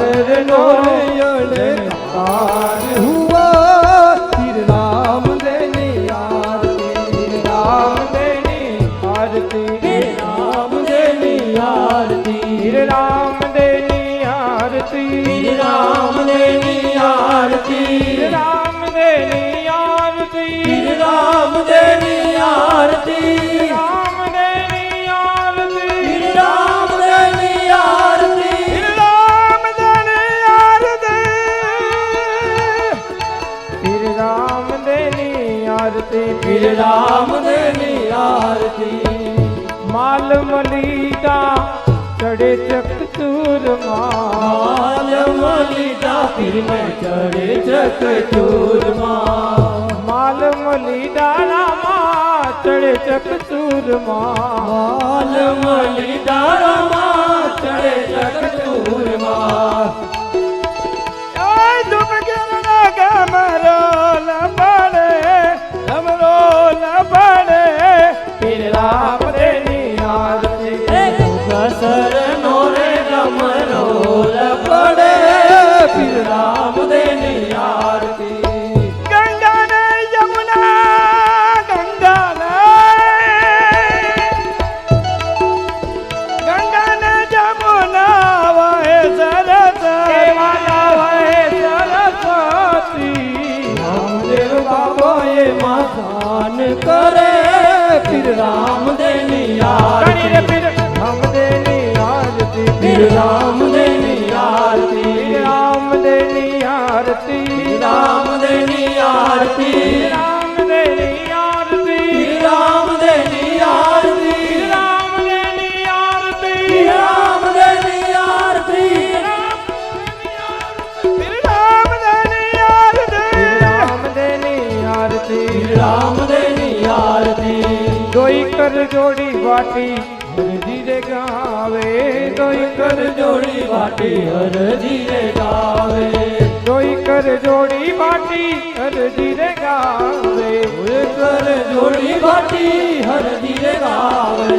सागर नयनकार हुआ फिर राम देनी आरती राम देनी आरती राम देनी आरती राम देनी आरती राम देनी आरती राम देनी आरती राम देनी आरती राम देनी आरती राम देनी आरती राम देनी आरती फिर राम देनी आरती फिर राम देनी आरती माल मलीदा चढ़े चक चूर माल मलीदा फिर मैं चढ़े चक चूरमा माल मलीदा रामा चढ़े चक चूर माल मलीदा रामा चढ़े चक चूरमा तुम गिरना कमरो न पड़े हमरो न पड़े फिर राम देनी आरती कसर नोरे गमरोल पड़े फिर राम देनी आरती गंगा ने यमुना गंगा ने जमुना वहे सरस्वती रामदेव बाबा ये मसान करे फिर राम देनी आरती फिर राम देनी आरती फिर राम देनी आरती राम देनी आरती राम देनी आरती राम देनी आरती राम देनी आरती राम देनी आरती राम देनी आरती राम देनी आरती राम देनी आरती राम देनी आरती दोई कर जोड़ी बाटी हर जीरे गावे दोई कर जोड़ी बाटी हर जीरे गावे दोई कर जोड़ी बाटी हर जीरे गावे कर जोड़ी बाटी हर जीरे गावे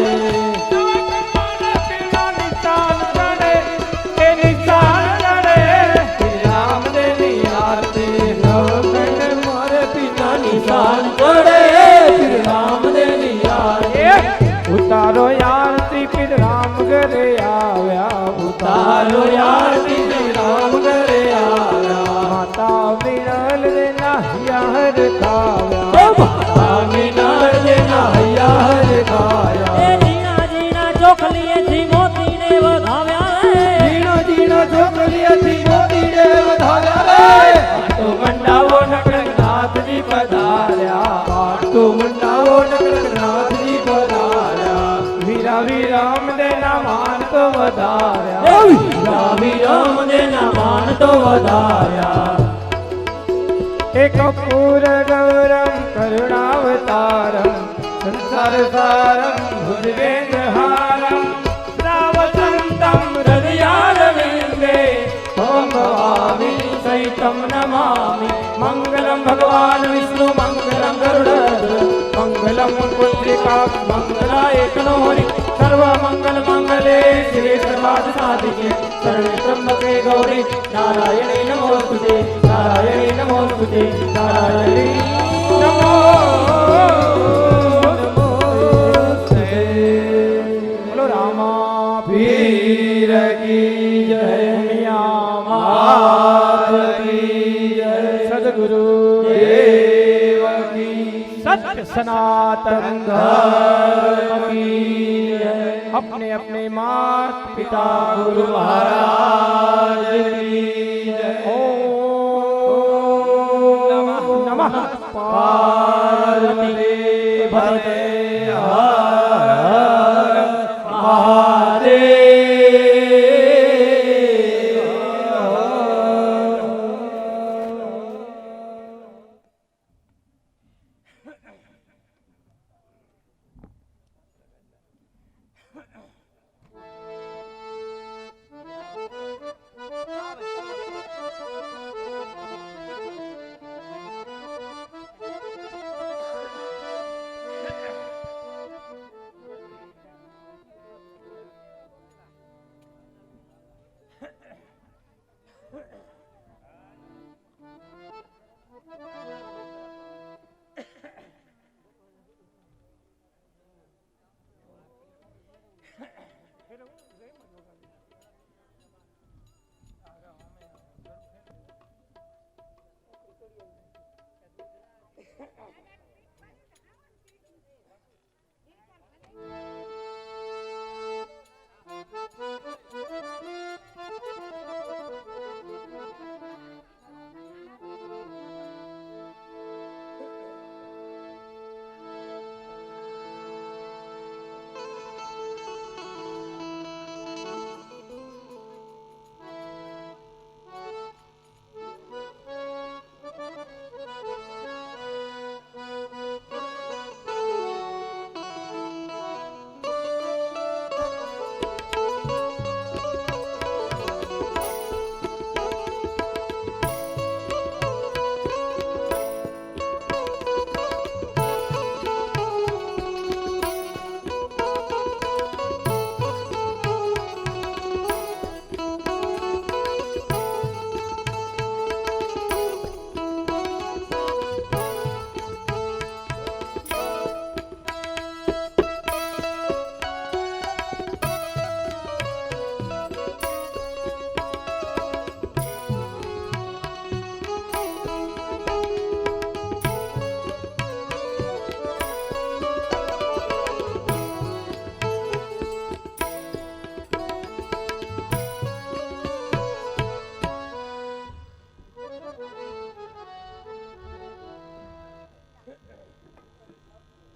निशान लड़े के निशान लड़े राम देनी आरती नवखंड मारे पिता निशान पड़े फिर राम देनी आरती उतारो आरती फिर राम घरे आव्या तारो आरती फिर राम घरे आया माता विरल देना हर खाव्या माता मीनार देना हैया हर गाया जीना जीना ચોખલીએ થી મોતી ને વધાવ્યા जीना जीना छोकरिया थी मोती रे વધાર્યા રે तो मंडावो नकड़नाथ जी पधार्या तो मंडावो नकड़नाथ जी पधार्या वीरा वीराम देना मान तो वधार्या रामी राम देना मान तो વધાર્યા एक पूर गौरम करुणावतारम संसार सारम भुजगेन्द्रहारम रावसंतम हृदयारविंदे त्वं भवामि सहितं नमामि मंगलम भगवान विष्णु मंगलम गरुड़ध्वज मंगलम पुत्रिका मंगलाय कनोरि सर्वमंगल मंगले शिवे सर्वार्थ साधिके शरणे त्र्यंबके गौरी नारायणे नमोस्तुते नारायणे नमोस्तुते नारायणे नमोस्तुते बोलो रामा पीर की जय मियां मात की जय सद्गुरु देव की सत्य सनातन धर्म की जय अपने अपने मात पिता गुरु महाराज की जय ओम नमः पार्वती भरते हर हर महादेव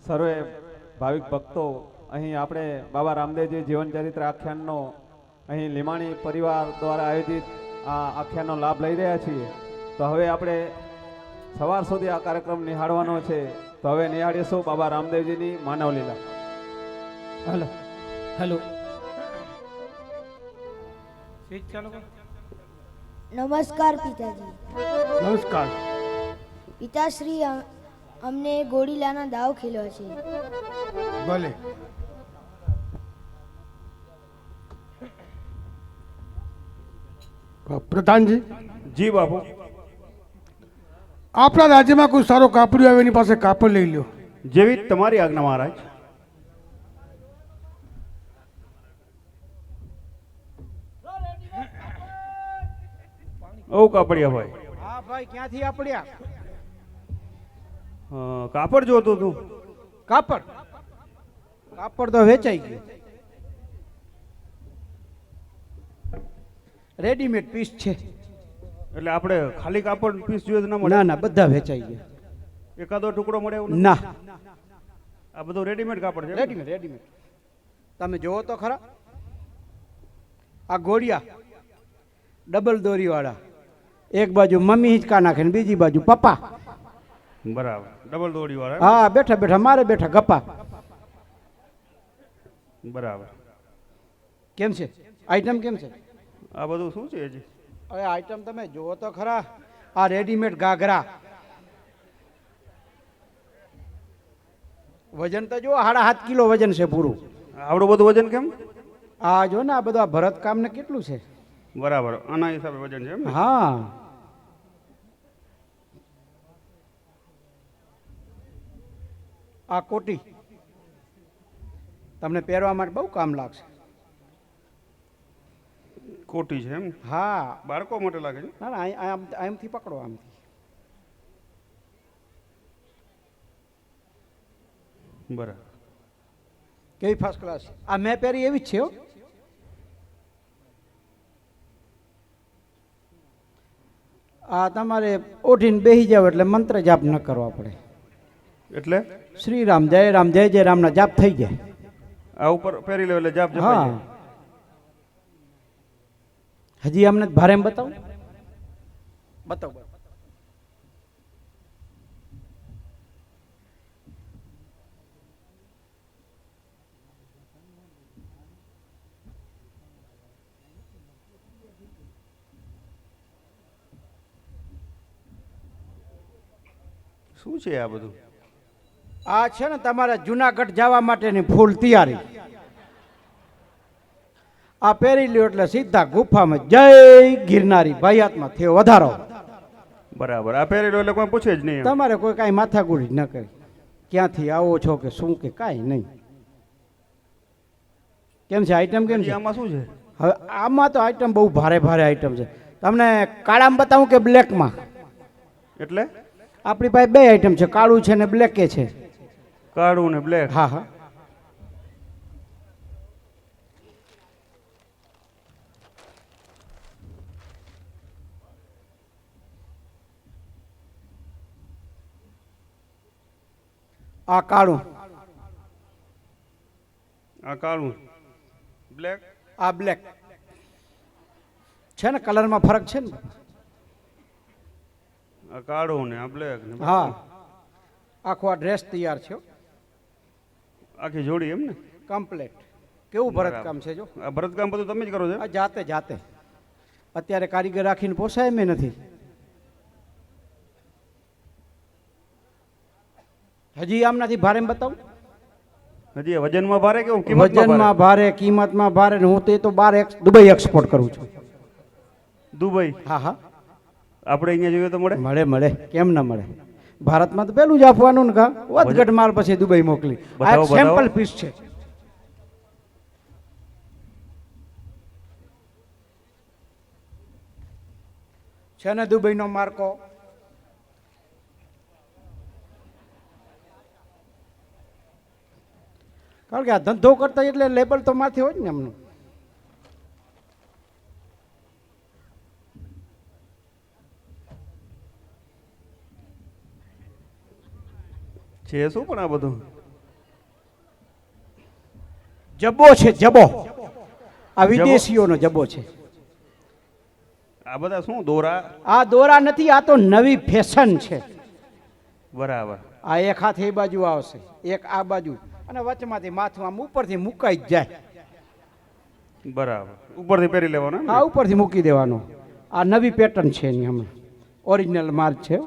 સર્વે ભાવિક ભક્તો અહીં આપણે બાબા રામદેવજી જીવન ચરિત્ર આખ્યાનનો અહીં લીમાણી પરિવાર દ્વારા આયોજિત આ આખ્યાનનો લાભ લઈ રહ્યા છીએ. તો હવે આપણે સવાર સુધી આ કાર્યક્રમ નિહાળવાનો છે. તો હવે નિહાળીશું બાબા રામદેવજીની માનવ લીલા. હેલો હેલો નમસ્કાર પિતાજી. નમસ્કાર. પિતાશ્રી અમને ગોળીલાના દાવ ખેલ્યો છે. ભલે. પ્રધાનજી. જી બાપુ. આપણા રાજ્યમાં કોઈ સારો કાપડિયો આવે એની પાસે કાપડ લઈ લ્યો. જેવી તમારી આજ્ઞા મહારાજ. ઓ કાપડિયા ભાઈ. હા ભાઈ, ક્યાંથી આપડ્યા? કાપડ જોતું તું? કાપડ કાપડ તો વેચાઈ ગયું. રેડીમેડ પીસ છે. એટલે આપણે ખાલી કાપડ પીસ જોઈએ તો ના મળે? ના ના, બધા વેચાઈ ગયા. એકાદો ટુકડો મળે એવું નથી? ના, આ બધું રેડીમેડ કાપડ છે? Readymade readymade. તમે જોવો તો ખરા. આ ગોળિયા ડબલ દોરી વાળા, એક બાજુ મમ્મી હિંચકા નાખે ને બીજી બાજુ પપ્પા. બરાબર. ડબલ દોડી વાળા? હા, બેઠા બેઠા મારે બેઠા ગપ્પા. બરાબર. કેમ છે આઈટમ? કેમ છે આ બધું શું છે હજી? અરે આઈટમ તમે જોવો તો ખરા. આ રેડીમેડ ઘાઘરા, વજન તો જો 7.5 કિલો વજન છે પૂરું. આવડું બધું વજન કેમ? આ જો ને, આ બધું આ ભરત કામ ને કેટલું છે. બરાબર. આના હિસાબે વજન છે એમ ને? હા. આ કોટી તમને પહેરવા માટે બહુ કામ લાગશે. કોટી છે એમ? હા. બાળકો માટે લાગે છે? ના ના, આમથી પકડો, આમથી. બરાબર. કેવી ફર્સ્ટ ક્લાસ. આ મેં પહેરી એવી જ છે હો. આ તમારે ઓઢીને બેસી જાવ એટલે મંત્ર જાપ ન કરવા પડે. એટલે શ્રી રામ જય જય રામના જાપ થઈ જાય. આ ઉપર પહેરી લે એટલે જાપ હા. જપાઈ જાય. હજી અમને ભારે એમ બતાવો. બતાવો. શું છે આ બધું? આ છે ને તમારે જુનાગઢ જવા માટેની ફૂલ તૈયારી. આ પહેરી લ્યો એટલે સીધા ગુફામાં જય ગિરનારી ભાઈયાતમાં થયો વધારો. બરાબર. આ પહેરેલો એટલે કોઈ પૂછે જ નહીં એમ. તમારે કોઈ કાંઈ માથાકૂટ ન કરી, ક્યાંથી આવો છો કે શું કે કાંઈ નહીં. કેમ છે આઈટમ? કેમ હજી છે આમાં શું છે? હવે આમાં તો આઈટમ બહુ ભારે ભારે આઈટમ છે. તમને કાળામાં બતાવું કે બ્લેકમાં? એટલે આપણી પાસે બે આઈટમ છે, કાળું છે ને બ્લેકે છે. કાળું ને બ્લેક. હા હા. આ કાળું, આ કાળું, બ્લેક. આ બ્લેક છે ને, કલરમાં ફરક છે ને. આ કાળું ને આ બ્લેક ને હા, આખો આ ડ્રેસ તૈયાર છે, આખી જોડી એમ ને? કમ્પ્લેટ. કેવું ભરતકામ છે જો. આ ભરતકામ બધું તમે જ કરો છો? આ જાતે જાતે. અત્યારે કારીગર રાખીને પોસાય મેં નથી. હજી આમનાથી ભારે બતાવું? હજી એ વજનમાં ભારે કેવું? કિંમતમાં વજનમાં ભારે, કિંમતમાં ભારે. ને હું તે તો દુબઈ એક્સપોર્ટ કરું છું. દુબઈ? હા હા, આપણે અહીંયા જોઈએ તો મળે? મળે મળે, કેમ ના મળે. ભારતમાં તો પેલું જ આપવાનું ને કા, વધઘટ માલ પછી દુબઈ મોકલી. આ એક બતાવો, સેમ્પલ પીસ છે. છે ને દુબઈનો માર્કો. કારણ કે આ ધંધો કરતા એટલે લેબલ તો માથે હોય ને એમનું. છે શું પણ આ બધું? જબ્બો છે, જબ્બો. આ વિદેશીઓનો જબ્બો છે. આ બધા શું દોરા? આ દોરા નથી, આ તો નવી ફેશન છે. બરાબર. આ એક હાથ એ બાજુ આવશે, એક આ બાજુ, અને વચમાંથી માથું આમ ઉપરથી મુકાઈ જ જાય. બરાબર. ઉપરથી પહેરી લેવાનો એમ ને? આ ઉપરથી મૂકી દેવાનો. આ નવી પેટર્ન છે એની, હમણાં ઓરિજિનલ માલ છે.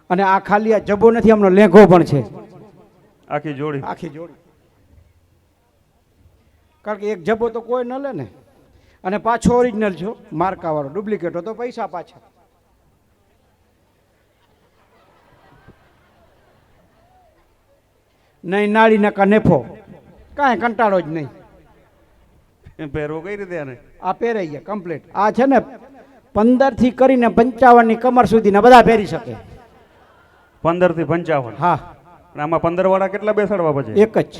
અને આ ખાલી આ જબ્બો નથી, હમણાં લેઘો પણ છે. આખી જોડી? આખી જોડી. કારણ કે એક જબ્બો તો કોઈ ન લે ને. અને પાછો ઓરિજિનલ છો, માર્કાવાળો. ડુપ્લિકેટો તો પૈસા પાછા. નહીં નાળી નકા નેફો, કાંઈ કંટાળો જ નહીં. પહેરવો કઈ રીતે આને? આ પહેરાઈ ગયા કમ્પ્લીટ. આ છે ને 15 થી કરીને 55 ની કમર સુધીના બધા પહેરી શકે. 15 થી 55? હા. અને આમાં 15 વાળા કેટલા બેસાડવા પછી? એક જ.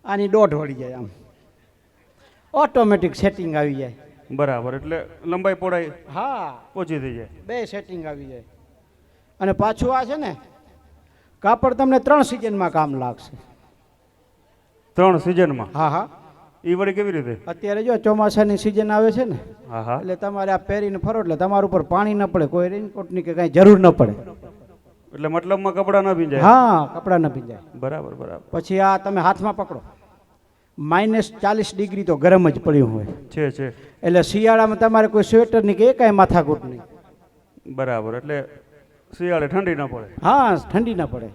આની દોઢ વળી જાય, આમ ઓટોમેટિક સેટિંગ આવી જાય. બરાબર. એટલે લંબાઈ પહોળાઈ હા, ઓછી થઈ જાય. બે સેટિંગ આવી જાય. અને પાછું આ છે ને કાપડ તમને 3 સિઝનમાં કામ લાગશે. 3 સિઝનમાં? હા હા. એ વળી કેવી રીતે? અત્યારે જો ચોમાસાની સિઝન આવે છે ને, હા હા. એટલે તમારે આ પહેરીને ફરો એટલે તમારા ઉપર પાણી ન પડે, કોઈ રેનકોટની કે કાંઈ જરૂર ન પડે. એટલે મતલબમાં કપડાં ન ભીંજાય? હા, કપડાં ન ભીંજાય. બરાબર બરાબર. પછી આ તમે હાથમાં પકડો, -40 ડિગ્રી તો ગરમ જ પડ્યું હોય. છે છે. એટલે શિયાળામાં તમારે કોઈ સ્વેટરની કે કાંઈ માથાકૂટ નહીં. બરાબર. એટલે શિયાળે ઠંડી ન પડે? હા, ઠંડી ના પડે.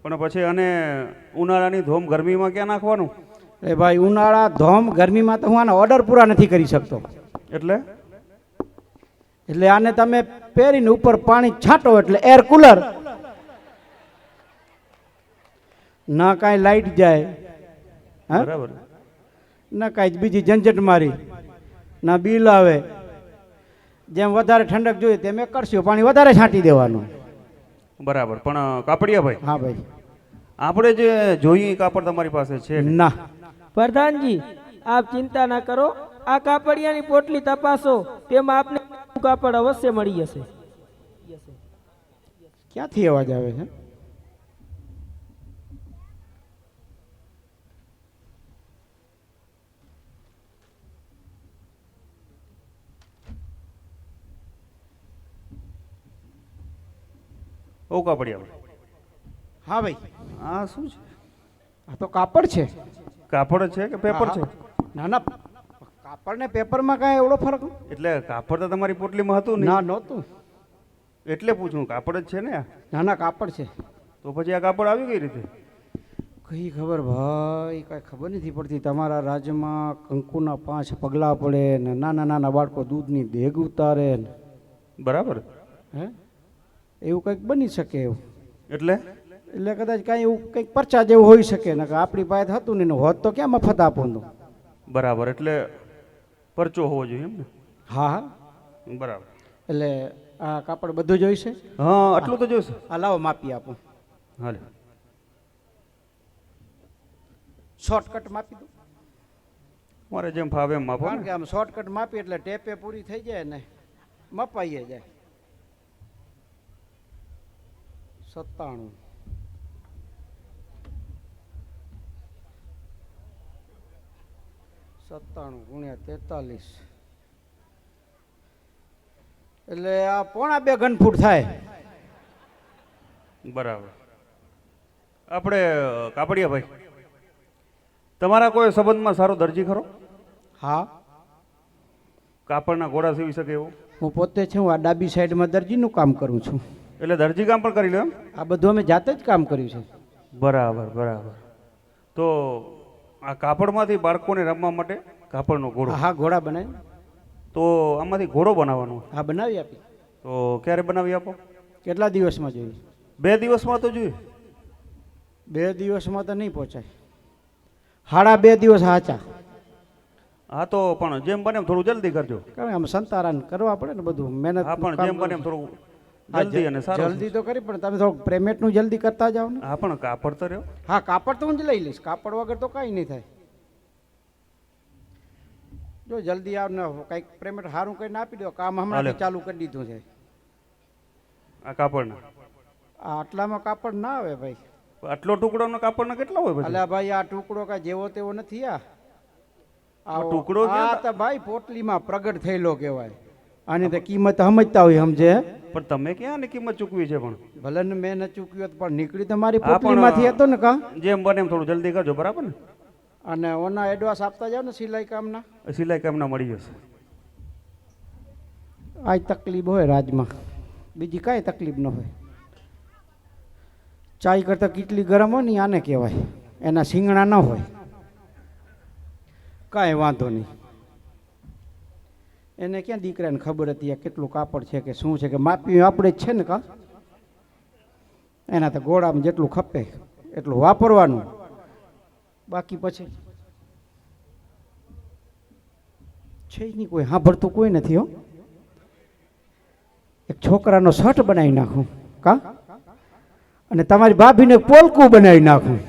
પણ પછી અને ઉનાળાની ધોમ ગરમીમાં ક્યાં નાખવાનું? એ ભાઈ ઉનાળા ધોમ ગરમીમાં તો હું આના ઓર્ડર પૂરા નથી કરી શકતો. એટલે આને તમે પહેરીને ઉપર પાણી છાંટો એટલે એર કુલર. ના કાંઈ લાઈટ જાય, હા, બરાબર. ના કાંઈ બીજી ઝંઝટ મારી, ના બિલ આવે. જેમ વધારે ઠંડક જોઈએ તેમ એક કરશું, પાણી વધારે છાંટી દેવાનું. બરાબર. પણ કાપડિયા ભાઈ, હા ભાઈ, આપણે જે જોઈએ કાપડ તમારી પાસે છે ને? ના પ્રધાનજી આપ ચિંતા ના કરો, આ કાપડિયાની પોટલી તપાસો, તેમાં આપને કાપડ અવશ્ય મળી જશે. ક્યાંથી અવાજ આવે છે? ઓ કાપડિયા ભાઈ. હા ભાઈ, આ શું છે? આ તો કાપડ છે. કાપડ છે કે પેપર છે? ના ના, કાપડ ને પેપરમાં કાંઈ એવડો ફરક નથી. એટલે કાપડ તો તમારી પોટલીમાં હતું ના, ને? નહોતું. એટલે પૂછું, કાપડ જ છે ને આ? ના ના, કાપડ છે. તો પછી આ કાપડ આવી કઈ રીતે? કઈ ખબર ભાઈ, કાંઈ ખબર નથી પડતી. તમારા રાજ્યમાં કંકુના 5 પગલાં પડે ને નાના નાના બાળકો દૂધની દેગ ઉતારે ને, બરાબર. હે એવું કંઈક બની શકે એવું. એટલે એટલે કદાચ કાંઈ એવું કંઈક પરચા જેવું હોઈ શકે ને, કે આપણી પાસે હતું ને હોત તો ક્યાં મફત આપું તો. બરાબર, એટલે પરચો હોવો જોઈએ એમ ને? હા હા, બરાબર. એટલે આ કાપડ બધું જોઈશે. હા, આટલું તો જોઈશે. આ લાવો માપી આપો. હાલે. શોર્ટકટ માપી દો, મારે જેમ ફાવે એમ માપો કારણ ને. કે આમ શોર્ટકટ માપી એટલે ટેપે પૂરી થઈ જાય ને મપાઈએ જાય. 97 × 43 એટલે આ 1.5 ઘન ફૂટ થાય. બરાબર. આપણે કાપડિયા ભાઈ, તમારા કોઈ સંબંધમાં સારો દરજી ખરો? હા, કાપડના ઘોડા સીવી શકે એવો? હું પોતે છું આ ડાબી સાઈડમાં દરજીનું કામ કરું છું. એટલે દરજી કામ પણ કરી લો એમ? આ બધું અમે જાતે જ કામ કર્યું છે. બરાબર બરાબર. તો આ કાપડમાંથી બાળકોને રમવા માટે કાપડનો ઘોડો, હા, ઘોડા બનાવી. તો આમાંથી ઘોડો બનાવવાનો. હા, બનાવી આપી. તો ક્યારે બનાવી આપો? કેટલા દિવસમાં જોઈએ? 2 દિવસમાં તો જોઈએ. 2 દિવસમાં તો નહીં પહોંચાય. 2.5 દિવસ સાચા. હા, તો પણ જેમ બને એમ થોડું જલ્દી કરજો. કારણ કે આમ સંતારાન કરવા પડે ને બધું મહેનત. હા, પણ જેમ બને એમ થોડું જલ્દી અને સારું. જલ્દી તો કરી, પણ તમે થોડુંક પેમેન્ટનું જલ્દી કરતા જાઓ ને. હા, પણ કાપડ તો રહ્યો. હા, કાપડ તો હું જ લઈ લઈશ. કાપડ વગર તો કાંઈ નહીં થાય. જો જલ્દી આવ ને કંઈક પેમેન્ટ સારું કરીને આપી દો. કામ હમણાં ચાલુ કરી દીધું છે. આ કાપડના આટલામાં કાપડ ના આવે ભાઈ. આટલો ટુકડોનો કાપડનો કેટલા હોય પછી? અલ્યા ભાઈ, આ ટુકડો કાંઈ જેવો તેવો નથી. આ ટુકડો આ તો ભાઈ પોટલીમાં પ્રગટ થયેલો કહેવાય. આની તો કિંમત સમજતા હોય, સમજે? પણ તમે ક્યાં ની કિંમત ચૂકવી છે? પણ ભલે ને મેં ન ચૂક્યું હોત, પણ નીકળી તો મારી પોટલીમાંથી હતો ને. કા જેમ બને એમ થોડું જલ્દી કરજો, બરાબર ને? અને ઓના એડવાન્સ આપતા જાવ ને સિલાઈ કામના. સિલાઈ કામના મળી જશે. આ તકલીફ હોય રાજમાં, બીજી કાંઈ તકલીફ ન હોય. ચાય કરતાં કેટલી ગરમ હોય ને આને કહેવાય. એના શીંગણા ન હોય. કાંઈ વાંધો નહીં. એને ક્યાં દીકરાને ખબર હતી આ કેટલું કાપડ છે કે શું છે, કે માપી આપણે જ છે ને. કા એના તો ઘોડામાં જેટલું ખપે એટલું વાપરવાનું, બાકી પછી છે જ નહીં. કોઈ સાંભળતું કોઈ નથી. હો, એક છોકરાનો શર્ટ બનાવી નાખું. કા અને તમારી ભાભીને પોલકું બનાવી નાખું,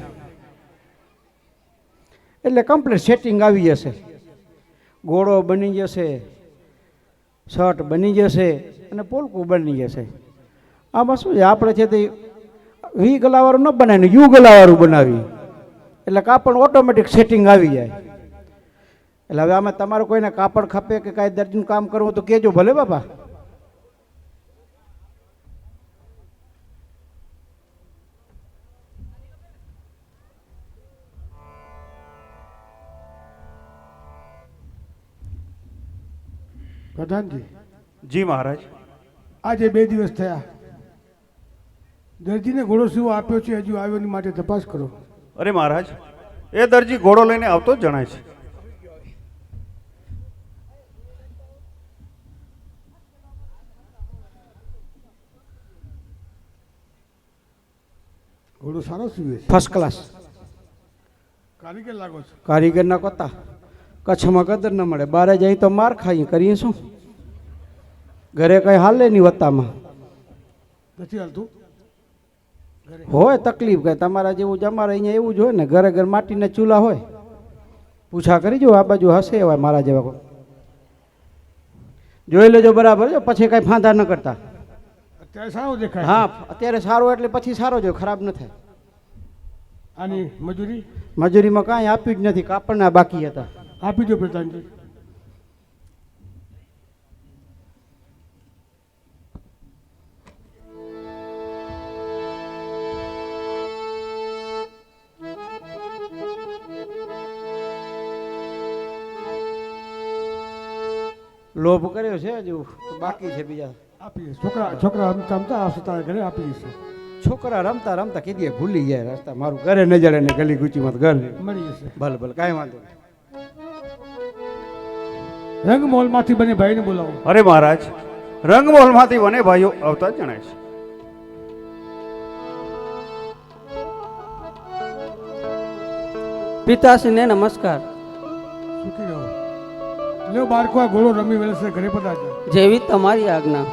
એટલે કમ્પ્લીટ સેટિંગ આવી જશે. ઘોડો બની જશે, શર્ટ બની જશે અને પોલકું બની જશે. આમાં શું છે, આપણે છે તે વી ગલાવાળું ન બનાવીને યુ ગલાવાળું બનાવી, એટલે કાપડ ઓટોમેટિક સેટિંગ આવી જાય. એટલે હવે આમાં તમારું કોઈને કાપડ ખપે કે કાંઈ દર્જીનું કામ કરવું તો કહેજો ભલે બાપા. પ્રધાનજી, જી મહારાજ. આજે 2 દિવસ થયા. દરજીને ઘોડો સીવો આપ્યો છે, હજુ આવ્યો નહીં, માટે તપાસ કરો. અરે મહારાજ, એ દરજી ઘોડો લઈને આવતો જ જણાય છે. ઘોડો સારો સીવે છે, ફર્સ્ટ ક્લાસ કારીગર લાગો છો. કારીગરના કોતા. કચ્છમાં કદર ન મળે, બારે જઈ તો માર ખાઈ, કરીએ શું? ઘરે કઈ હાલે નહીં વત્તામાં. નથી હાલતું હોય તકલીફ કે તમારા જેવું જ અમારે અહીંયા એવું જ હોય ને. ઘરે ઘર માટીના ચૂલા હોય. પૂછા કરી જો, આ બાજુ હશે એવા મારા જેવા કોઈ. જોઈ લેજો બરાબર, જો પછી કઈ ફાંદા ન કરતા. અત્યારે સારો દેખાય. હા, અત્યારે સારો એટલે પછી સારો જો, ખરાબ ન થાય. આની મજૂરી મજૂરીમાં કાંઈ આપ્યું જ નથી, કાપડના બાકી હતા. આપી દો પ્રધાનજી. લોભ કર્યો છે, હજુ બાકી છે બીજા. આપી દઈશ. છોકરા છોકરા અમતા આવશે તારા ઘરે આપી દઈશું. છોકરા રમતા રમતા કીધી ભૂલી જાય રસ્તા મારું ઘરે ન જડે ને ગલી ગુચીમાં તો ઘર મળી જશે ભલે ભલે કાંઈ વાંધો નહીં. રંગમોલમાંથી બને ભાઈને બોલાવો. અરે મહારાજ, રંગમહોલમાંથી વને ભાઈઓ આવતા જણાય છે. પિતાશ્રીને નમસ્કાર. સુખી રહો. લ્યો બાળકો આ ઘોડો રમી વેળશે ઘરે પધારજો. જેવી તમારી આજ્ઞા.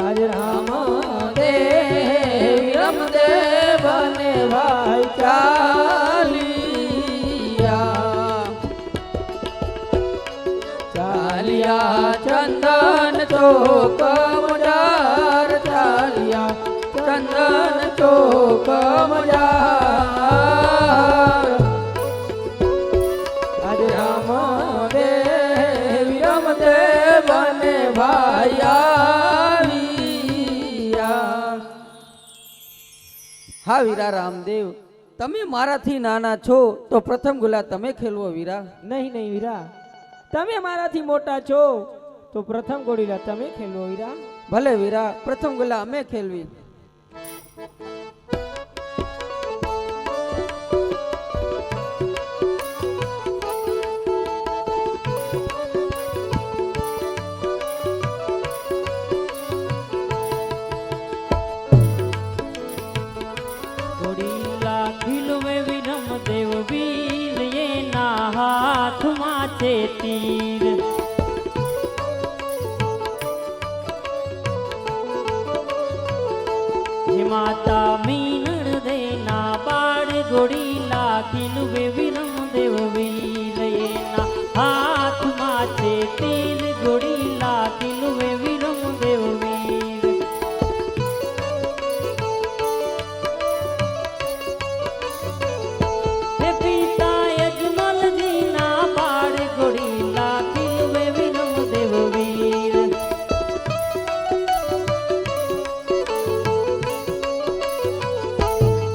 આજ રામ દેવ રમદેવ ને ભાઈ ચાલિયા ચાલિયા ચંદન ચોક મજાર ચાલિયા ચંદન ચોક મજાર આજ રામ દેવ રમદેવ ને ભાઈ આવ્યા. હા વીરા રામદેવ, તમે મારાથી નાના છો તો પ્રથમ ગુલાલ તમે ખેલવો વીરા. નહીં નહીં વીરા, તમે મારાથી મોટા છો તો પ્રથમ ગોળીલા તમે ખેલવો વીરા. ભલે વીરા, પ્રથમ ગુલા અમે ખેલવી. ઘોડીલા ખીલવે વિરમ દેવ વીર એના હાથમાં છે તીર. હે માતા મીનળ દેના બાળ ઘોડીલા ખીલવે વિરમ દેવ વીર એના હાથમાં છે તીર. ઘોડીલા ખીલવે વિરમ દેવ વીર. હે પિતા યજમલજીના બાળ ઘોડીલા ખીલવે વિરમ દેવ વીર.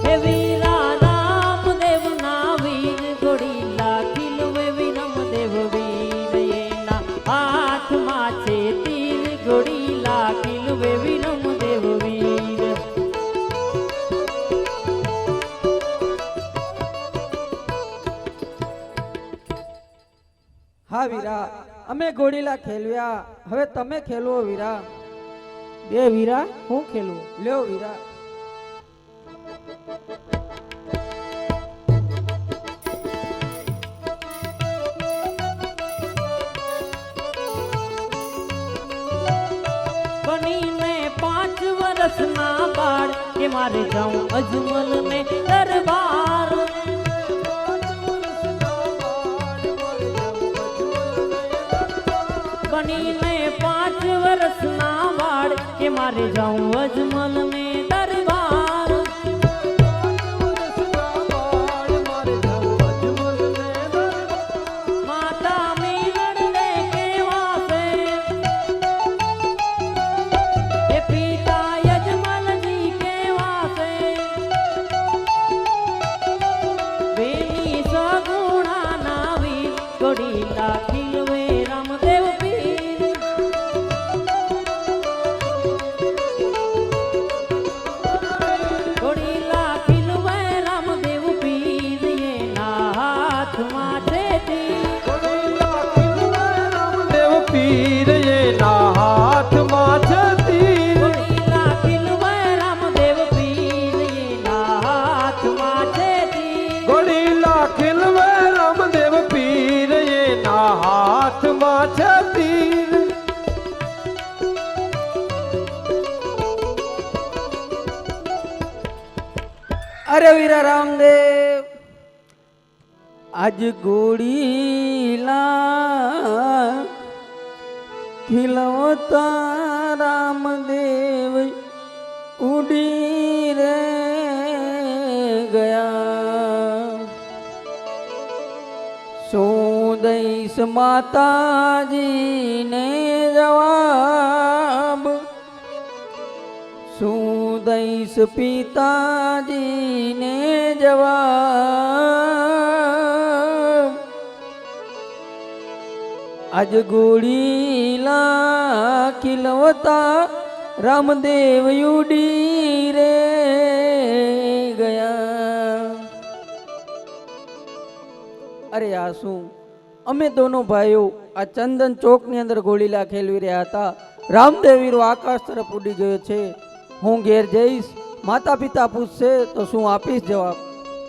હે વીરા રામદેવના વીર ઘોડીલા ખીલવે વિરમ દેવ વીર એના હાથમાં છે તીર. ઘોડીલા ખીલવે વિરમ દેવ વીર. હા વીરા, અમે ઘોડીલા ખેલવ્યા, હવે તમે ખેલવો વીરા. બે વીરા, હું ખેલું. લ્યો વીરા. બનીને 5 વર્ષના બાળ કે મારે જાઉં અજમલ ને દરબાર. બનીને 5 વર્ષના બાળ કે મારે જાઉં અજમલ ને દરબાર. માતા મીનળ ને કેવાશે, હે પિતા યજમલજી કેવાશે. બેની સગુણાના વીર ઘોડીલા ખીલવે રામદેવ પીર. ઘોડીલા ખીલવે રામદેવ પીર એના હાથમાં છે તીર. રામદેવ પીર એના હાથમાં છે તીર. ઘોડીલા ખીલવે રામદેવ પીર એના હાથમાં છે તીર. ઘોડીલા ખીલવે રામદેવ પીર એના હાથમાં છે તીર. અરે વીરા રામદેવ, આજ ગોળીલા ખીલવતા રામદેવ ઉડી રે ગયા. શું દઈશ માતાજીને જવાબ, શું દઈશ દઈશ પિતાજીને જવાબ આજ ગોળીલા ખીલવતા રામદેવ ઉડી રે ગયા. અરે આ શું, અમે દોનો ભાઈઓ આ ચંદન ચોકની અંદર ગોળીલા ખેલવી રહ્યા હતા. રામદેવ વીરો આકાશ તરફ ઉડી ગયો છે. હું ઘેર જઈશ, માતા પિતા પૂછશે તો શું આપીશ જવાબ.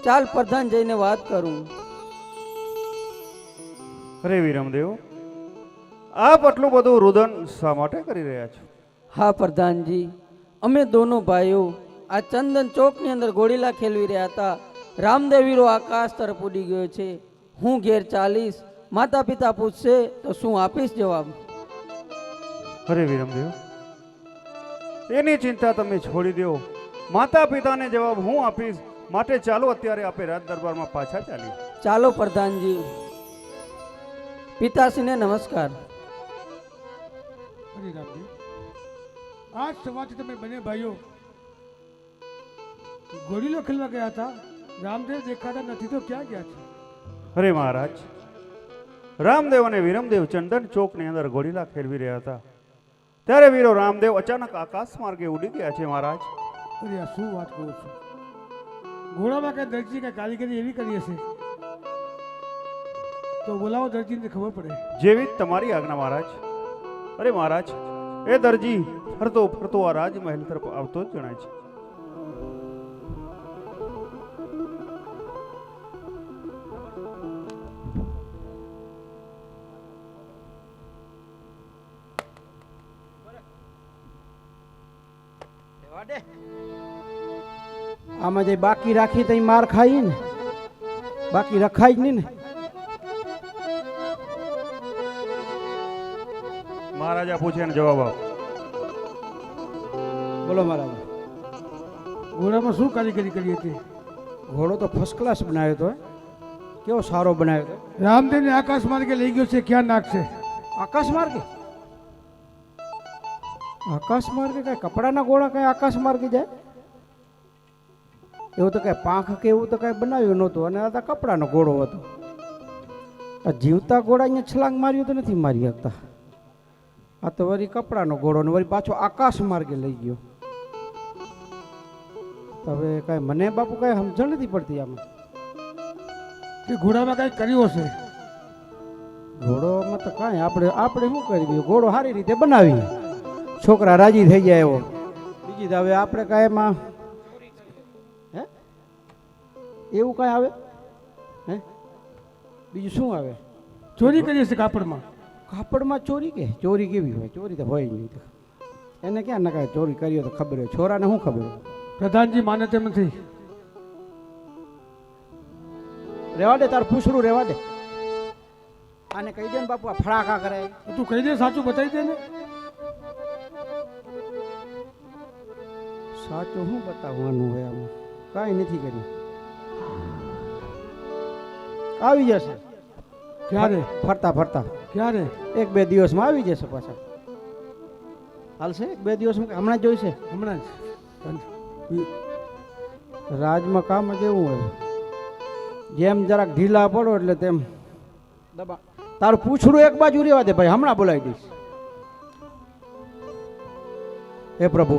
ચાલ પ્રધાન જઈને વાત કરું. અરે વિરમદેવ, આપ આટલું બધું રુદન શા માટે કરી રહ્યા છો? હા પ્રધાનજી, અમે દોનો ભાઈઓ આ ચંદન ચોકની અંદર ગોળીલા ખેલવી રહ્યા હતા. રામદેવ વીરો આકાશ તરફ ઉડી ગયો છે. હું ઘેર ચાલીશ, માતા પિતા પૂછશે તો શું આપીશ જવાબ. અરે વિરમદેવ, એની ચિંતા તમે છોડી દો. માતા પિતાને જવાબ હું આપીશ. માટે ચાલો અત્યારે આપણે રાજ દરબારમાં પાછા ચાલીએ. ચાલો પ્રધાનજી. પિતાશ્રીને નમસ્કાર. અરે રામજી, આજ સવારથી તમે બંને ભાઈઓ ગોળીલો ખેલવા ગયા હતા. રામદેવ દેખાતા નથી તો ક્યાં ગયા છે? અરે મહારાજ, રામદેવ અને વિરમદેવ ચંદન ચોકની અંદર ગોળીલા ખેલવી રહ્યા હતા. ત્યારે વીરો રામદેવ અચાનક આકાશ માર્ગે ઉડી ગયા છે મહારાજ. અરે આ શું વાત કરો છો? ઘોડામાં કઈ દરજી કઈ કારીગરી એવી કરી હશે તો બોલાવો, દરજીને ખબર પડે. જેવી તમારી આજ્ઞા મહારાજ. અરે મહારાજ, એ દરજી ફરતો ફરતો આ રાજમહેલ તરફ આવતો જ જણાય છે. આમાં જે બાકી રાખી તો માર ખાઈ ને, બાકી રખાય જ નહીં ને. મહારાજા પૂછે ને જવાબ આપ. બોલો મહારાજ. ઘોડામાં શું કારીગરી કરી હતી? ઘોડો તો ફર્સ્ટ ક્લાસ બનાવ્યો હતો. કેવો સારો બનાવ્યો હતો. રામદેવને આકાશ માર્ગે લઈ ગયો છે, ક્યાં નાખશે? આકાશ માર્ગે? આકાશ માર્ગે કઈ કપડાના ઘોડા કઈ આકાશ માર્ગે જાય? એવું તો કઈ પાંખ કે એવું તો કઈ બનાવ્યું નહોતું. અને આ તો કપડાનો ઘોડો હતો. આ જીવતા ઘોડા અહીંયા છલાંગ માર્યું તો નથી મારી શકતા. આ તો વળી કપડાનો ઘોડો ને વળી પાછો આકાશ માર્ગે લઈ ગયો. તો હવે કઈ મને બાપુ કઈ સમજણ નથી પડતી આમાં. કે ઘોડામાં કઈ કર્યું હશે? ઘોડોમાં તો કાંઈ આપણે શું કરી? ઘોડો સારી રીતે બનાવી, છોકરા રાજી થઈ જાય એવો. બીજી તો હવે આપણે કાંઈ એમાં હે એવું કાંઈ આવે? હે બીજું શું આવે? ચોરી કરી હશે કાપડમાં. કાપડમાં ચોરી કે? ચોરી કેવી હોય? ચોરી તો હોય નહીં. એને ક્યાં નકાય ચોરી કરી તો ખબર હોય, છોરાને શું ખબર હોય? પ્રધાનજી માને તેમ નથી. રેવા દે, તાર પૂછડું રેવા દે. આને કહી દે ને બાપુ, આ ફડાકા કરે. તું કહી દે, સાચું બતાવી દે ને. સાચું શું બતાવવાનું હોય આમાં? કાંઈ નથી કર્યું. આવી જશે. ક્યારે? ફરતા ફરતા. ક્યારે? 1-2 દિવસમાં આવી જશે પાછા. હાલશે 1-2 દિવસમાં? હમણાં જ જોઈશે? હમણાં જ. રાજમાં કામ જ એવું હોય, જેમ જરાક ઢીલા પડો એટલે તેમ દબા. તારું પૂછડું એક બાજુ રહેવા દે ભાઈ, હમણાં બોલાવી દઈશ. હે પ્રભુ,